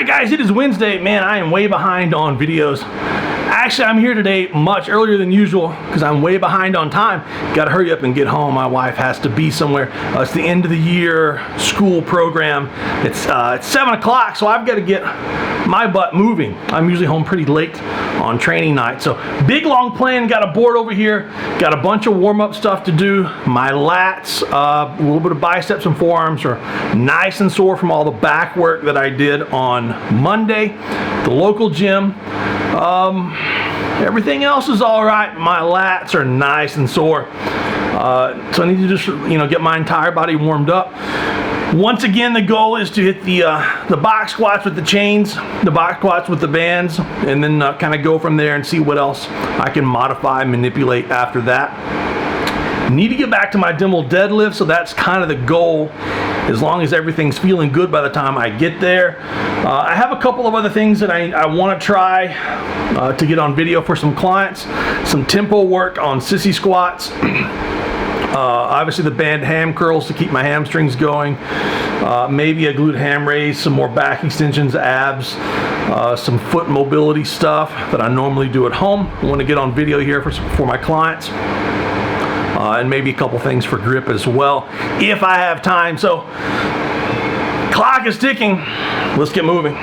Alright guys, it is Wednesday. Man, I am way behind on videos. Actually, I'm here today much earlier than usual because I'm way behind on time. Got to hurry up and get home. My wife has to be somewhere. It's the end of the year school program. It's 7 o'clock, so I've got to get my butt moving. I'm usually home pretty late on training night. So big long plan. Got a board over here. Got a bunch of warm-up stuff to do. My lats, a little bit of biceps and forearms are nice and sore from all the back work that I did on Monday. The local gym. Everything else is all right. My lats are nice and sore. So I need to just, get my entire body warmed up. Once again, the goal is to hit the box squats with the chains, the box squats with the bands, and then kind of go from there and see what else I can modify, manipulate after that. Need to get back to my dumbbell deadlift, so that's kind of the goal, as long as everything's feeling good by the time I get there. I have a couple of other things that I want to try to get on video for some clients. Some tempo work on sissy squats. Obviously the band ham curls to keep my hamstrings going. Maybe a glute ham raise, some more back extensions, abs, some foot mobility stuff that I normally do at home. I want to get on video here for my clients. And maybe a couple things for grip as well, if I have time. So, clock is ticking. Let's get moving.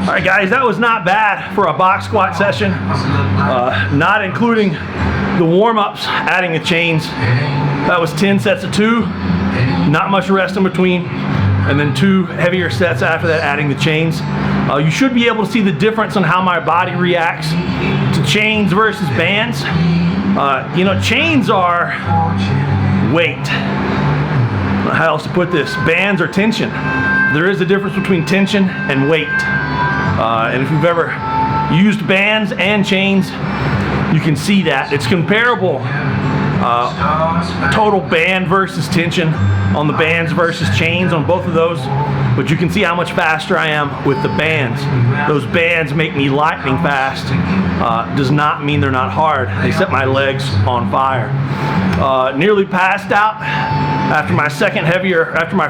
Alright guys, that was not bad for a box squat session, not including the warm-ups, adding the chains. That was 10 sets of 2, not much rest in between, and then 2 heavier sets after that, adding the chains. You should be able to see the difference on how my body reacts to chains versus bands. You know, chains are weight. How else to put this? Bands are tension. There is a difference between tension and weight. And if you've ever used bands and chains, you can see that. It's comparable, total band versus tension on the bands versus chains on both of those. But you can see how much faster I am with the bands. Those bands make me lightning fast. Does not mean they're not hard. They set my legs on fire. Nearly passed out after my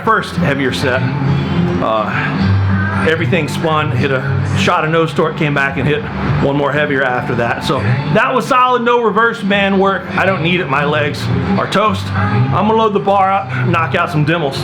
first heavier set. Everything spun, hit a shot of nose torque, came back and hit one more heavier after that. So that was solid, no reverse band work. I don't need it, my legs are toast. I'm gonna load the bar up, knock out some demos.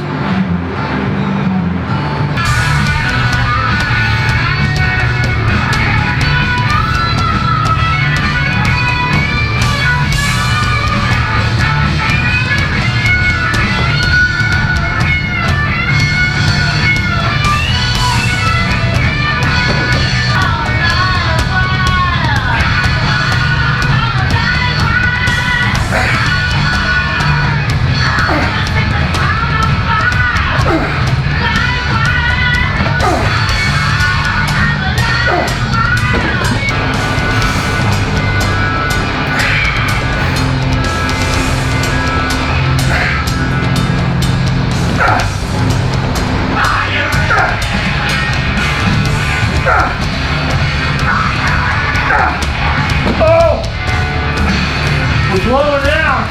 Slow it down.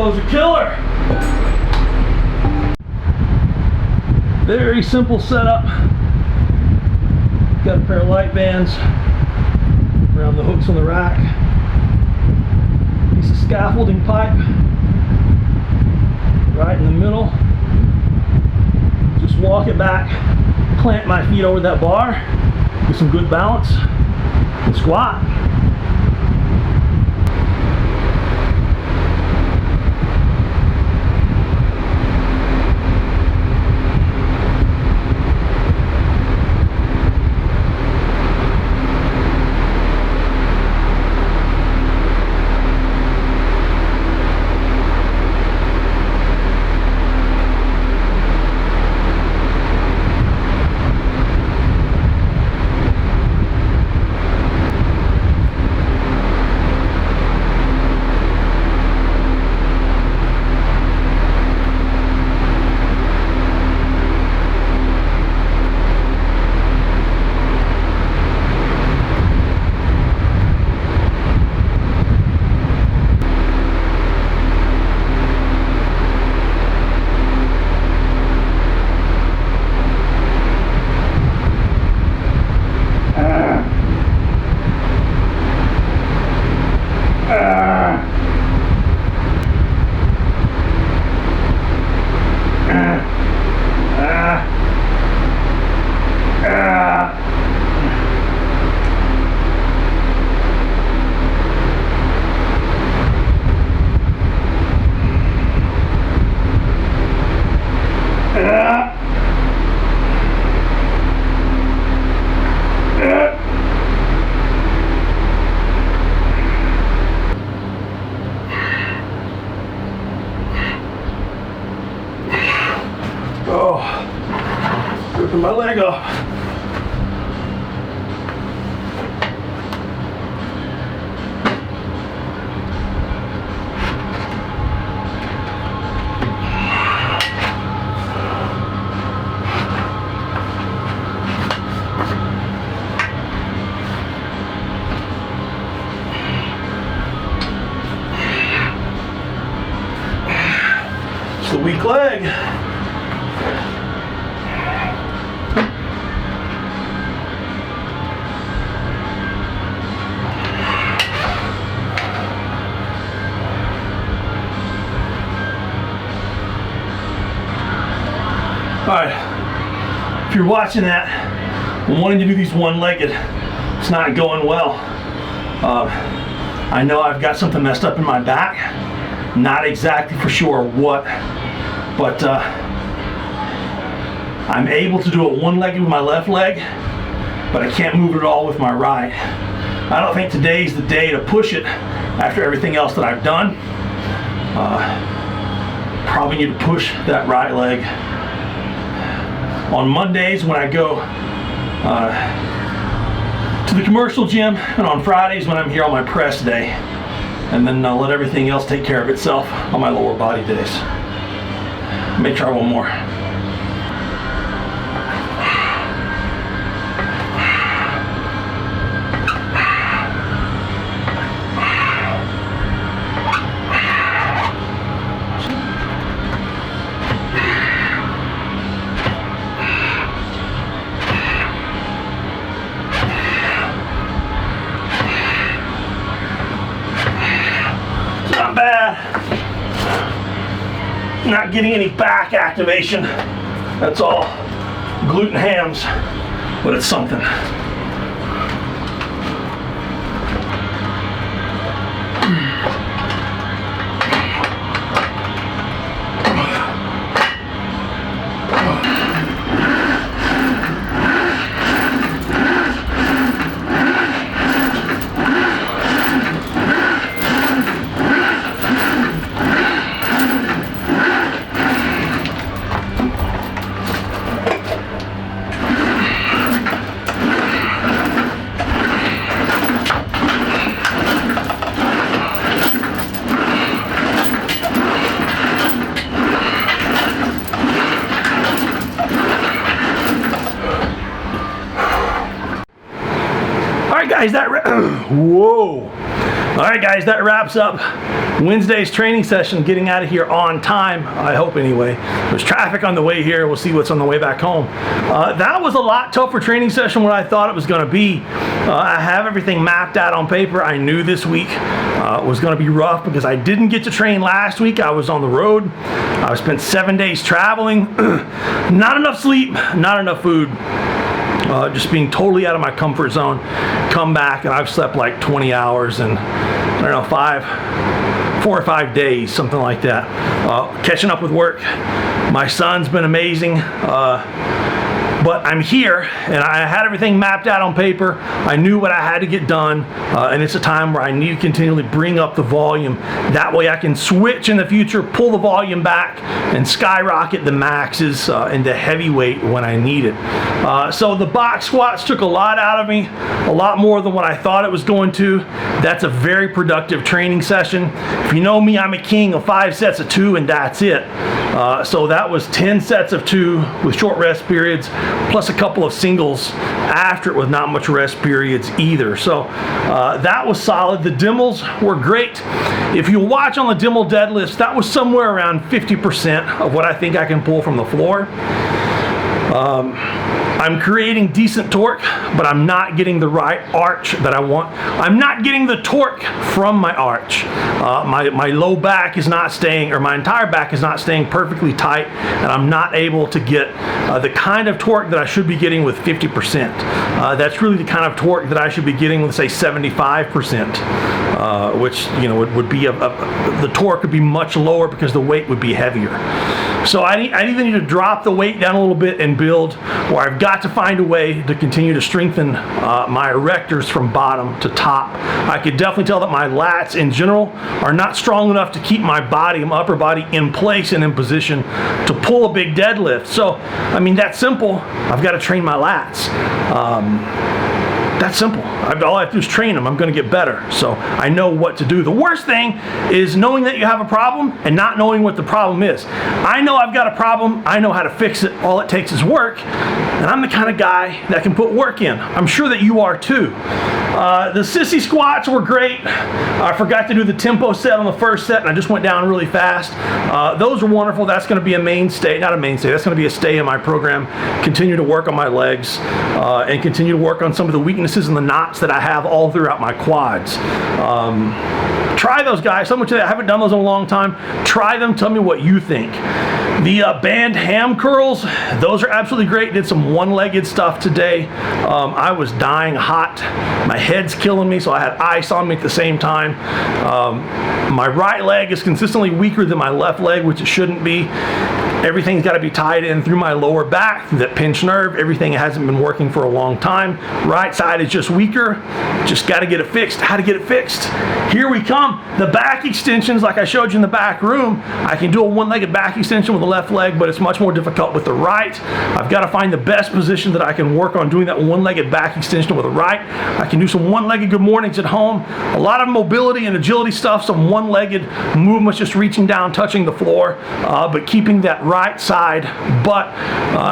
Those are killer. Very simple setup. Got a pair of light bands around the hooks on the rack. Piece of scaffolding pipe right in the middle. Just walk it back, plant my feet over that bar, get some good balance, and squat. Oh, ripping my leg off. It's the weak leg. Alright, if you're watching that and wanting to do these one-legged, it's not going well. I know I've got something messed up in my back, not exactly for sure what, but I'm able to do it one-legged with my left leg, but I can't move it at all with my right. I don't think today's the day to push it after everything else that I've done. Probably need to push that right leg. On Mondays when I go to the commercial gym, and on Fridays when I'm here on my press day, and then I'll let everything else take care of itself on my lower body days. May try one more. Not bad. Not getting any back activation. That's all. Glute and hams, but it's something. Guys, whoa. All right, guys, that wraps up Wednesday's training session. Getting out of here on time, I hope anyway. There's traffic on the way here. We'll see what's on the way back home. That was a lot tougher training session than I thought it was going to be. I have everything mapped out on paper. I knew this week was going to be rough because I didn't get to train last week. I was on the road. I spent 7 days traveling. Not enough sleep, not enough food. Just being totally out of my comfort zone. Come back and I've slept like 20 hours and I don't know, 4 or 5 days, something like that. Catching up with work. My son's been amazing. But I'm here and I had everything mapped out on paper. I knew what I had to get done, and it's a time where I need to continually bring up the volume. That way I can switch in the future, pull the volume back, and skyrocket the maxes into heavyweight when I need it. So the box squats took a lot out of me, a lot more than what I thought it was going to. That's a very productive training session. If you know me, I'm a king of 5 sets of 2 and that's it. So that was 10 sets of 2 with short rest periods, plus a couple of singles after it with not much rest periods either. So that was solid. The demos were great. If you watch on the demo deadlifts, that was somewhere around 50% of what I think I can pull from the floor. I'm creating decent torque, but I'm not getting the right arch that I want. I'm not getting the torque from my arch. My low back is not staying, or my entire back is not staying perfectly tight, and I'm not able to get the kind of torque that I should be getting with 50%. That's really the kind of torque that I should be getting with, say, 75%, which, you know, would be the torque would be much lower because the weight would be heavier. So I either need to drop the weight down a little bit and build, or I've got to find a way to continue to strengthen my erectors from bottom to top. I could definitely tell that my lats in general are not strong enough to keep my body, my upper body, in place and in position to pull a big deadlift. So, I mean, that's simple. I've got to train my lats. That's simple. All I have to do is train them. I'm going to get better. So I know what to do. The worst thing is knowing that you have a problem and not knowing what the problem is. I know I've got a problem. I know how to fix it. All it takes is work. And I'm the kind of guy that can put work in. I'm sure that you are too. The sissy squats were great. I forgot to do the tempo set on the first set, and I just went down really fast. Those were wonderful. That's going to be a mainstay. Not a mainstay. That's going to be a stay in my program. Continue to work on my legs and continue to work on some of the weaknesses and the knots that I have all throughout my quads. Try those, guys. Someone tell you I haven't done those in a long time. Try them. Tell me what you think. The band ham curls, those are absolutely great. Did some one-legged stuff today. I was dying hot. My head's killing me, so I had ice on me at the same time. My right leg is consistently weaker than my left leg, which it shouldn't be. Everything's got to be tied in through my lower back, through that pinched nerve. Everything hasn't been working for a long time. Right side is just weaker. Just got to get it fixed. How to get it fixed? Here we come. The back extensions, like I showed you in the back room, I can do a one-legged back extension with the left leg, but it's much more difficult with the right. I've got to find the best position that I can work on doing that one-legged back extension with the right. I can do some one-legged good mornings at home. A lot of mobility and agility stuff, some one-legged movements, just reaching down, touching the floor, but keeping that right side, butt,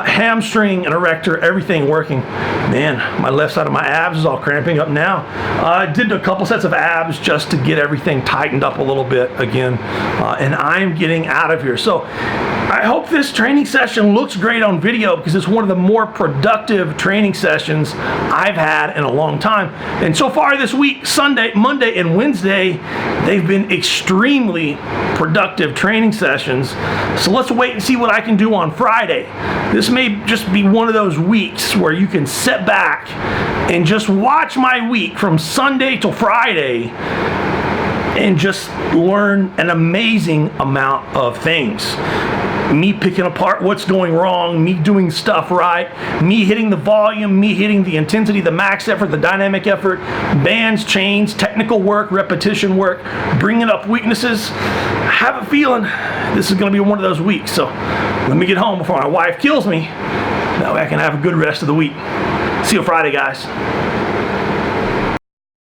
hamstring, and erector, everything working. Man, my left side of my abs is all cramping up now. I did a couple sets of abs just to get everything tightened up a little bit again, and I'm getting out of here. So I hope this training session looks great on video, because it's one of the more productive training sessions I've had in a long time. And so far this week, Sunday, Monday, and Wednesday, they've been extremely productive training sessions. So let's wait and see what I can do on Friday. This may just be one of those weeks where you can sit back and just watch my week from Sunday till Friday and just learn an amazing amount of things. Me picking apart what's going wrong, me doing stuff right, me hitting the volume, me hitting the intensity, the max effort, the dynamic effort, bands, chains, technical work, repetition work, bringing up weaknesses. I have a feeling this is going to be one of those weeks. So let me get home before my wife kills me. That way I can have a good rest of the week. See you Friday, guys.